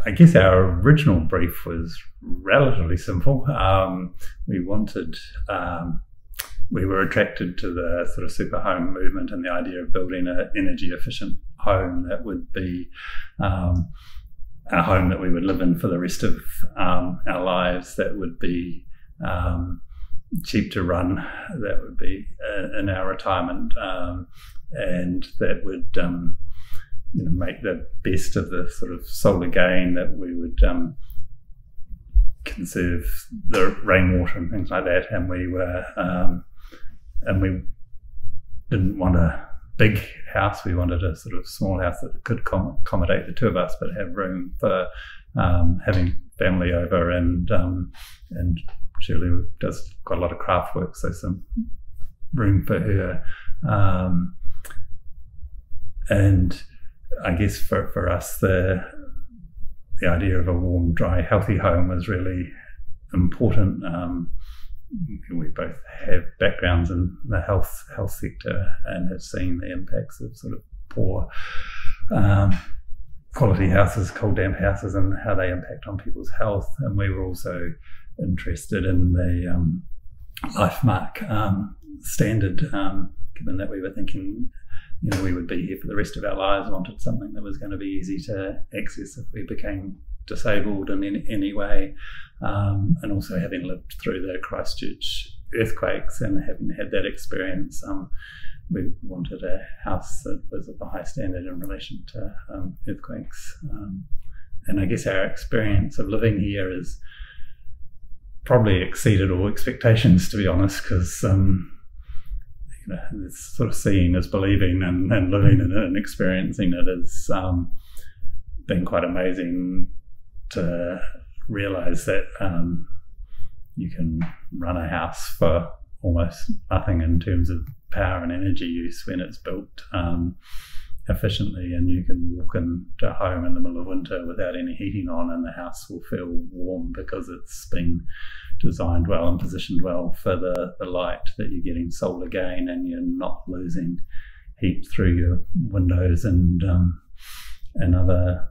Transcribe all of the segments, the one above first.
I guess our original brief was relatively simple. We were attracted to the sort of super home movement and the idea of building an energy efficient home that would be a home that we would live in for the rest of our lives, that would be cheap to run, that would be in our retirement, and that would make the best of the sort of solar gain, that we would conserve the rainwater and things like that. And we didn't want a big house. We wanted a sort of small house that could accommodate the two of us, but have room for having family over, and Shirley does quite a lot of craft work, so some room for her. And I guess for us, the idea of a warm, dry, healthy home was really important. We both have backgrounds in the health sector and have seen the impacts of sort of poor quality houses, cold, damp houses, and how they impact on people's health. And we were also interested in the LifeMark standard, given that we were thinking we would be here for the rest of our lives, wanted something that was going to be easy to access if we became disabled in any way, and also having lived through the Christchurch earthquakes and having had that experience, we wanted a house that was of a high standard in relation to earthquakes. And I guess our experience of living here has probably exceeded all expectations, to be honest, because it's sort of seeing is believing, and living in it and experiencing it has been quite amazing to realise that you can run a house for almost nothing in terms of power and energy use when it's built efficiently, and you can walk into a home in the middle of winter without any heating on, and the house will feel warm because it's been designed well and positioned well for the light, that you're getting solar gain and you're not losing heat through your windows and other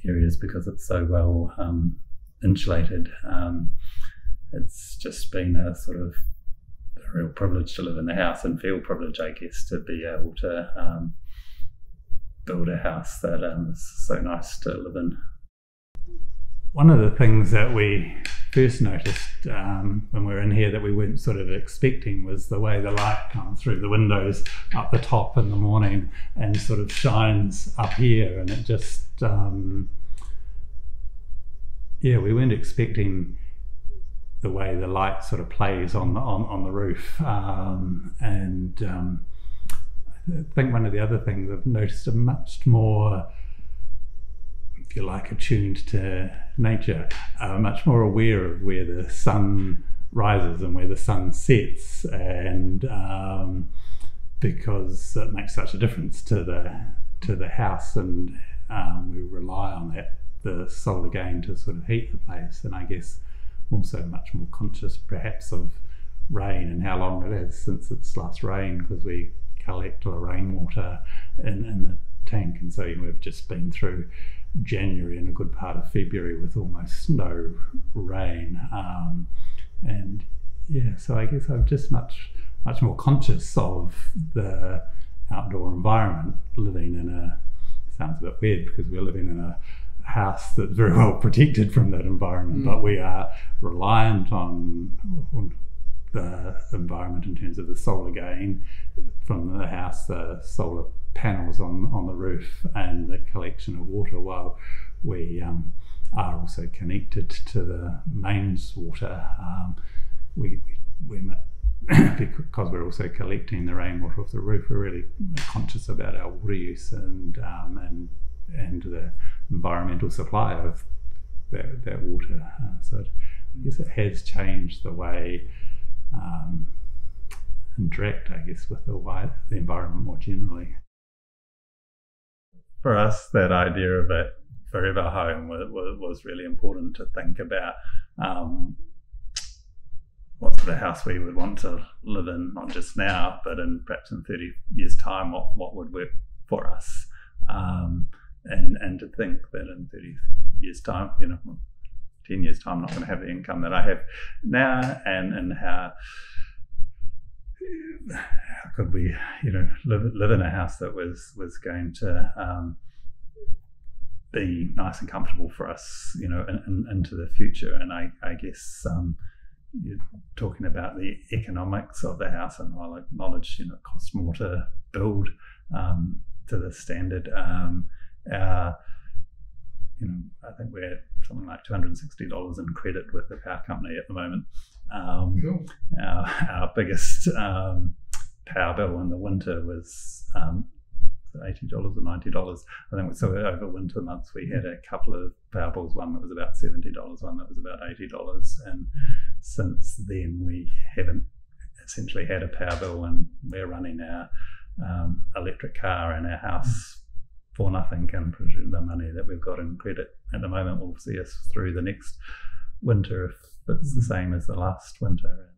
areas because it's so well insulated. It's just been a sort of a real privilege to live in the house, and feel privileged, I guess, to be able to build a house that is so nice to live in. One of the things that we first noticed when we were in here that we weren't sort of expecting was the way the light comes through the windows up the top in the morning and sort of shines up here, and it just we weren't expecting the way the light sort of plays on the roof, and I think one of the other things I've noticed, a much more, if you like, attuned to nature, much more aware of where the sun rises and where the sun sets, and because it makes such a difference to the house, and we rely on the solar gain to sort of heat the place. And I guess also much more conscious perhaps of rain and how long it is since it's last rained, because we collect the rainwater in the tank, and so we've just been through January and a good part of February with almost no rain, and so I guess I'm just much more conscious of the outdoor environment, living in sounds a bit weird because we're living in a house that's very well protected from that environment, but we are reliant on the environment in terms of the solar gain from the house, the solar panels on the roof, and the collection of water, while we are also connected to the mains water. We're because we're also collecting the rainwater off the roof, we're really conscious about our water use and the environmental supply of that water. So I guess it has changed the way interact, I guess, with the environment more generally. For us, that idea of a forever home was really important to think about. What sort of house we would want to live in, not just now, but perhaps in 30 years' time, what would work for us. and to think that in 30 years' time, 10 years' time, I'm not going to have the income that I have now, and how could we, live in a house that was going to be nice and comfortable for us, into the future. And I guess you're talking about the economics of the house, and I'll acknowledge, it costs more to build to the standard. I think we're something like $260 in credit with the power company at the moment. Cool. Our biggest power bill in the winter was $80 or $90. I think so. Over winter months, we had a couple of power bills. One that was about $70, one that was about $80, and since then we haven't essentially had a power bill, and we're running our electric car in our house for nothing, and the money that we've got in credit at the moment will see us through the next winter if it's the same as the last winter.